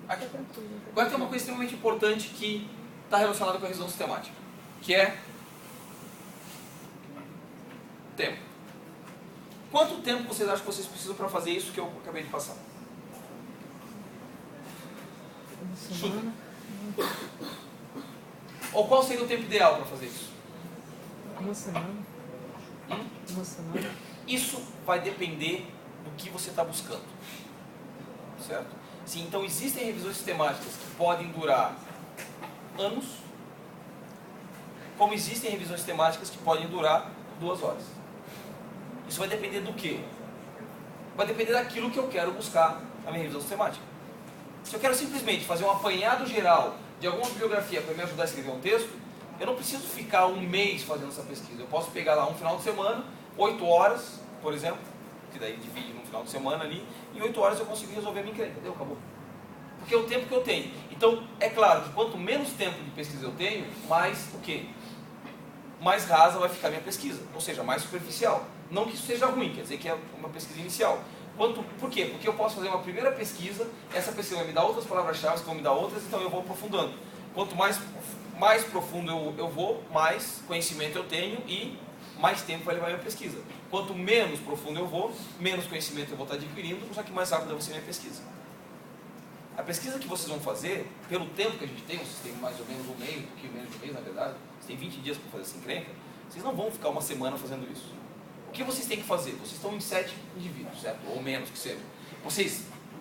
Aqui. Agora tem uma coisa extremamente importante que está relacionada com a revisão sistemática, que é tempo. Quanto tempo vocês acham que vocês precisam para fazer isso que eu acabei de passar? Chuta. Ou qual seria o tempo ideal para fazer isso? Uma semana. Uma semana. Isso vai depender do que você está buscando. Certo? Sim, então existem revisões sistemáticas que podem durar anos, como existem revisões sistemáticas que podem durar 2 horas. Isso vai depender do quê? Vai depender daquilo que eu quero buscar na minha revisão sistemática. Se eu quero simplesmente fazer um apanhado geral de alguma bibliografia para me ajudar a escrever um texto, eu não preciso ficar um mês fazendo essa pesquisa. Eu posso pegar lá um final de semana, 8 horas, por exemplo, que daí divide no final de semana ali, em 8 horas eu consigo resolver a minha encrenca, entendeu? Acabou. Porque é o tempo que eu tenho. Então, é claro que quanto menos tempo de pesquisa eu tenho, mais o quê? Mais rasa vai ficar a minha pesquisa, ou seja, mais superficial. Não que isso seja ruim, quer dizer que é uma pesquisa inicial. Por quê? Porque eu posso fazer uma primeira pesquisa, essa pesquisa vai me dar outras palavras-chave, que vão me dar outras, então eu vou aprofundando. Quanto mais profundo eu vou, mais conhecimento eu tenho e mais tempo vai levar a minha pesquisa. Quanto menos profundo eu vou, menos conhecimento eu vou estar adquirindo, só que mais rápida vai ser a minha pesquisa. A pesquisa que vocês vão fazer, pelo tempo que a gente tem, vocês têm mais ou menos um mês, um pouquinho menos de um mês na verdade, vocês têm 20 dias para fazer essa encrenca, vocês não vão ficar uma semana fazendo isso. O que vocês têm que fazer? Vocês estão em 7 indivíduos, certo? Ou menos que seja.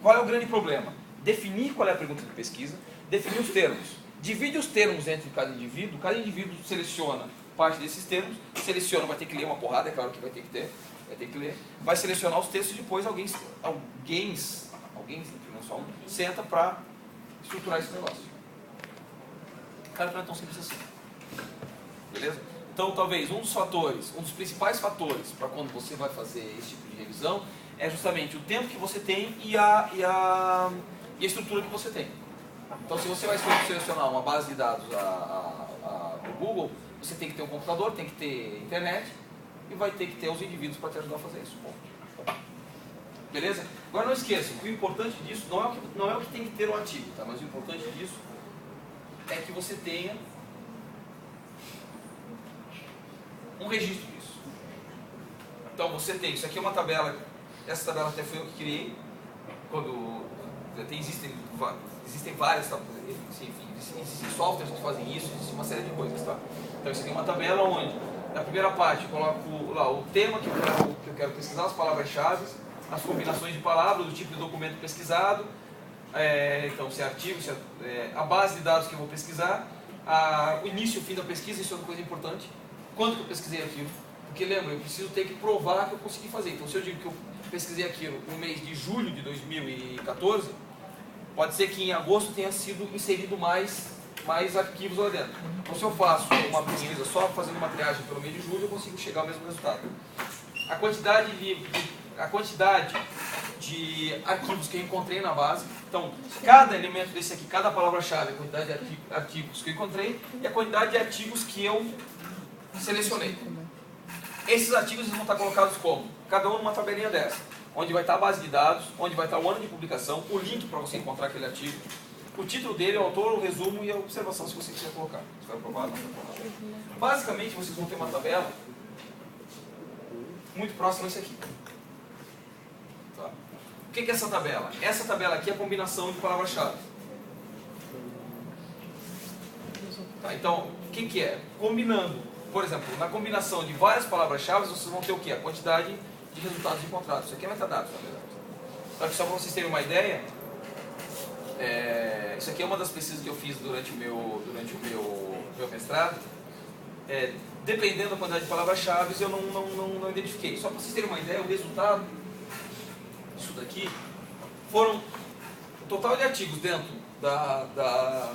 Qual é o grande problema? Definir qual é a pergunta de pesquisa, definir os termos. Divide os termos entre cada indivíduo seleciona parte desses termos, seleciona, vai ter que ler uma porrada, é claro que vai ter que ler, vai selecionar os textos e depois alguém senta para estruturar esse negócio. Cara, não é tão simples assim. Beleza? Então, talvez um dos principais fatores para quando você vai fazer esse tipo de revisão é justamente o tempo que você tem e a estrutura que você tem. Então, se você vai selecionar uma base de dados do Google, você tem que ter um computador, tem que ter internet e vai ter que ter os indivíduos para te ajudar a fazer isso. Ponto. Beleza? Agora não esqueça, o importante disso não é o que tem que ter o artigo, tá? Mas o importante disso é que você tenha um registro disso. Então você tem, isso aqui é uma tabela, essa tabela até foi eu que criei, existem várias tabelas, enfim, existem softwares que fazem isso, existe uma série de coisas, tá? Então isso aqui é uma tabela onde, na primeira parte, eu coloco lá o tema que eu quero pesquisar, as palavras-chave, as combinações de palavras, o tipo de documento pesquisado, então se é artigo, a base de dados que eu vou pesquisar, o início e o fim da pesquisa, isso é uma coisa importante. Quando que eu pesquisei aquilo? Porque lembra, eu preciso ter que provar que eu consegui fazer. Então se eu digo que eu pesquisei aquilo no mês de julho de 2014, pode ser que em agosto tenha sido inserido mais arquivos lá dentro. Então se eu faço uma pesquisa só fazendo uma triagem pelo mês de julho, eu consigo chegar ao mesmo resultado. A quantidade de arquivos que eu encontrei na base, então cada elemento desse aqui, cada palavra-chave, a quantidade de artigos que eu encontrei e a quantidade de artigos que eu selecionei. Esses artigos vão estar colocados como? Cada um numa tabelinha dessa, onde vai estar a base de dados, onde vai estar o ano de publicação, o link para você encontrar aquele artigo, o título dele, o autor, o resumo e a observação se você quiser colocar. Se vai aprovar, não vai aprovar. Basicamente vocês vão ter uma tabela muito próxima a isso aqui. Tá? O que é essa tabela? Essa tabela aqui é a combinação de palavras-chave. Tá? Então, o que é? Combinando. Por exemplo, na combinação de várias palavras-chave, vocês vão ter o quê? A quantidade de resultados encontrados. Isso aqui é metadados, na verdade. Só para vocês terem uma ideia, isso aqui é uma das pesquisas que eu fiz durante o meu mestrado. Dependendo da quantidade de palavras-chave, eu não identifiquei. Só para vocês terem uma ideia, o resultado disso daqui foram o total de artigos dentro da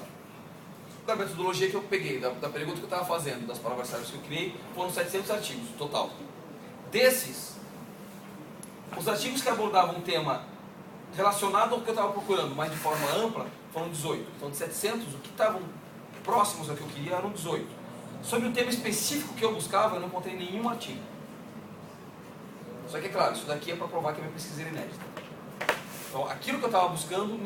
metodologia que eu peguei, da pergunta que eu estava fazendo, das palavras-chave que eu criei, foram 700 artigos total. Desses, os artigos que abordavam um tema relacionado ao que eu estava procurando, mas de forma ampla, foram 18. Então, de 700, o que estavam próximos ao que eu queria eram 18. Sobre o tema específico que eu buscava, eu não encontrei nenhum artigo. Só que, é claro, isso daqui é para provar que a minha pesquisa era inédita. Então, aquilo que eu estava buscando,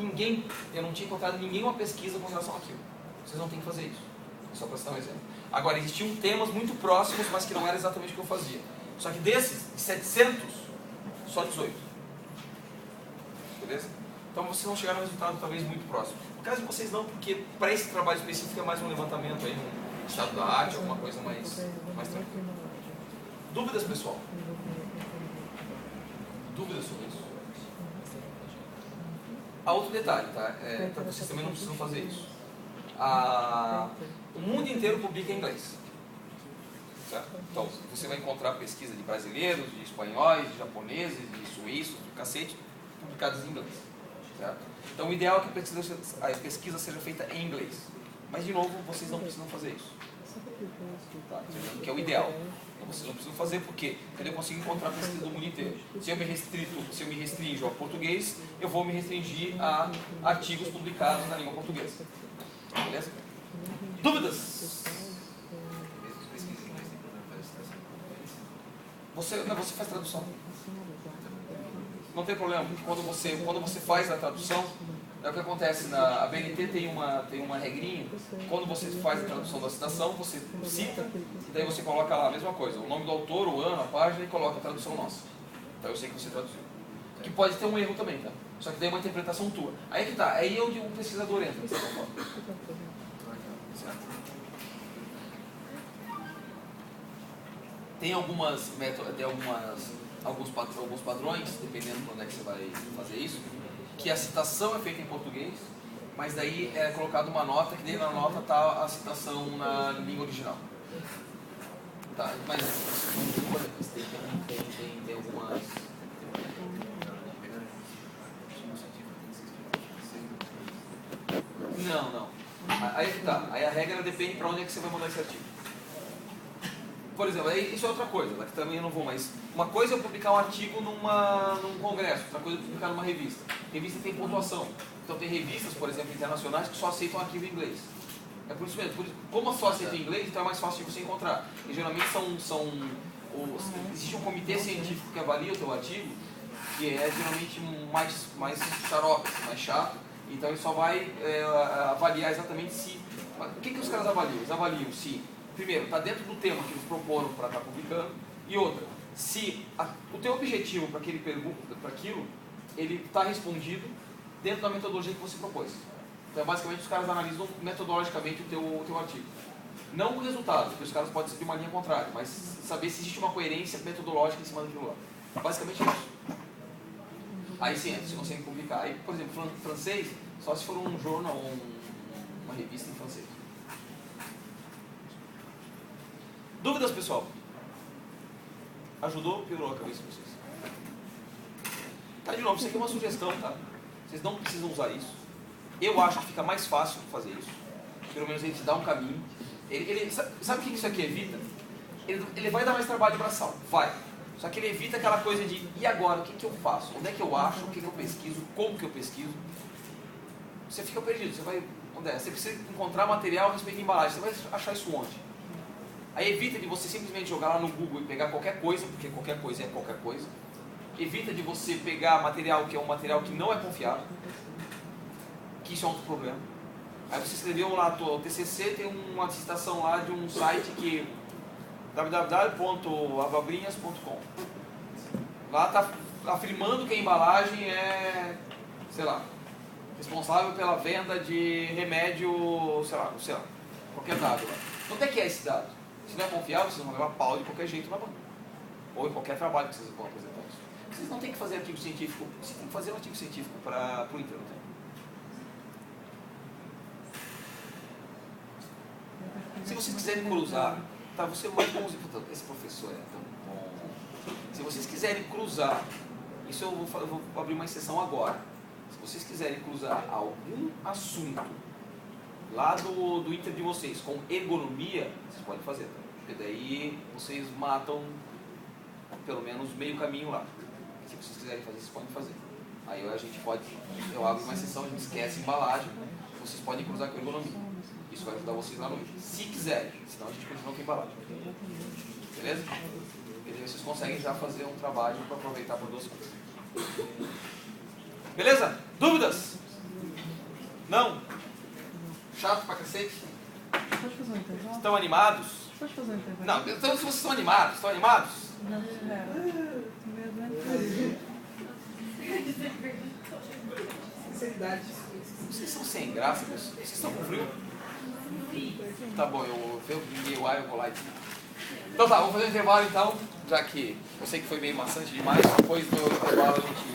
eu não tinha encontrado uma pesquisa com relação àquilo. Vocês não têm que fazer isso. Só para citar um exemplo. Agora, existiam temas muito próximos, mas que não era exatamente o que eu fazia. Só que desses, de 700, só 18. Beleza? Então vocês vão chegar a um resultado talvez muito próximo. No caso de vocês não, porque para esse trabalho específico é mais um levantamento aí, um estado da arte, alguma coisa mais tranquila. Dúvidas, pessoal? Dúvidas sobre isso? Há outro detalhe, tá? Então vocês também não precisam fazer isso. O mundo inteiro publica em inglês. Certo? Então, você vai encontrar pesquisa de brasileiros, de espanhóis, de japoneses, de suíços, de cacete, publicadas em inglês. Certo? Então, o ideal é que a pesquisa seja feita em inglês. Mas, de novo, vocês não precisam fazer isso. Tá? Que é o ideal. Então, vocês não precisam fazer porque eu consigo encontrar pesquisa do mundo inteiro. Se eu me restringo ao português, eu vou me restringir a artigos publicados na língua portuguesa. Beleza? Dúvidas? Você faz tradução. Não tem problema, porque quando você faz a tradução, é o que acontece. A BNT tem uma regrinha. Quando você faz a tradução da citação, você cita, e daí você coloca lá a mesma coisa, o nome do autor, o ano, a página, e coloca a tradução nossa. Então eu sei que você traduziu. Que pode ter um erro também, tá? Só que daí é uma interpretação tua. Aí que tá, aí é onde o pesquisador entra, de certa forma. Certo? Tem alguns padrões, dependendo de onde é que você vai fazer isso, que a citação é feita em português, mas daí é colocada uma nota, que dentro da nota está a citação na língua original. Tá, mas tem algumas... Não. Aí que tá. Aí a regra depende para onde é que você vai mandar esse artigo. Por exemplo, isso é outra coisa, que também eu não vou, mas uma coisa é eu publicar um artigo num congresso, outra coisa é eu publicar numa revista. Revista tem pontuação. Então tem revistas, por exemplo, internacionais que só aceitam arquivo em inglês. É por isso mesmo. Como só aceita em inglês, então é mais fácil de você encontrar. E geralmente existe um comitê científico que avalia o teu artigo, que é geralmente mais xarope, mais chato. Então ele só vai avaliar exatamente se... O que os caras avaliam? Eles avaliam se, primeiro, está dentro do tema que eles proporam para estar publicando, e outra, se o teu objetivo para aquilo, ele está respondido dentro da metodologia que você propôs. Então basicamente os caras analisam metodologicamente o teu artigo. Não o resultado, porque os caras podem seguir uma linha contrária, mas saber se existe uma coerência metodológica em cima daquilo lá. Basicamente isso. Aí sim, você consegue publicar. Aí, por exemplo, francês, só se for um jornal ou uma revista em francês. Dúvidas, pessoal? Ajudou ou piorou a cabeça de vocês? Tá, de novo, isso aqui é uma sugestão, tá? Vocês não precisam usar isso. Eu acho que fica mais fácil fazer isso. Pelo menos ele te dá um caminho. Sabe o que isso aqui evita? Ele vai dar mais trabalho braçal, vai. Só que ele evita aquela coisa de, e agora, o que eu faço? Onde é que eu acho? O que eu pesquiso? Como que eu pesquiso? Você fica perdido, você precisa encontrar material a respeito de embalagem, você vai achar isso onde? Aí evita de você simplesmente jogar lá no Google e pegar qualquer coisa, porque qualquer coisa é qualquer coisa. Evita de você pegar material que é um material que não é confiável, que isso é outro problema. Aí você escreveu lá, o TCC tem uma citação lá de um site que www.avabrinhas.com. Lá está afirmando que a embalagem é, sei lá, responsável pela venda de remédio, sei lá, qualquer dado lá. Onde é que é esse dado? Se não é confiável, vocês vão levar pau de qualquer jeito na banca. Ou em qualquer trabalho que vocês vão apresentar isso. Vocês não têm que fazer artigo científico, vocês têm que fazer um artigo científico para o Inter, não tem? Se vocês quiserem cruzar, tá, você é mais bonzinho, esse professor é tão bom. Se vocês quiserem cruzar, isso eu vou abrir uma exceção agora. Se vocês quiserem cruzar algum assunto lá do Inter de vocês com ergonomia, vocês podem fazer, tá? Porque daí vocês matam pelo menos meio caminho lá. Se vocês quiserem fazer, vocês podem fazer. Aí eu abro uma exceção, a gente esquece a embalagem, vocês podem cruzar com ergonomia. Isso vai ajudar vocês lá no Inter, se quiserem, senão a gente continua com a embalagem. Beleza? Porque daí vocês conseguem já fazer um trabalho para aproveitar por duas coisas. Beleza? Dúvidas? Não? Chato pra cacete? Pode fazer um intervalo? Estão animados? Pode fazer um intervalo? Não, então se vocês estão animados, estão animados? Não, meio doente. Sinceridade. Vocês são sem graça, vocês estão com frio? Tá bom, eu liguei o ar e eu vou lá. Então tá, vamos fazer um intervalo então, já que eu sei que foi meio maçante demais, depois do intervalo a gente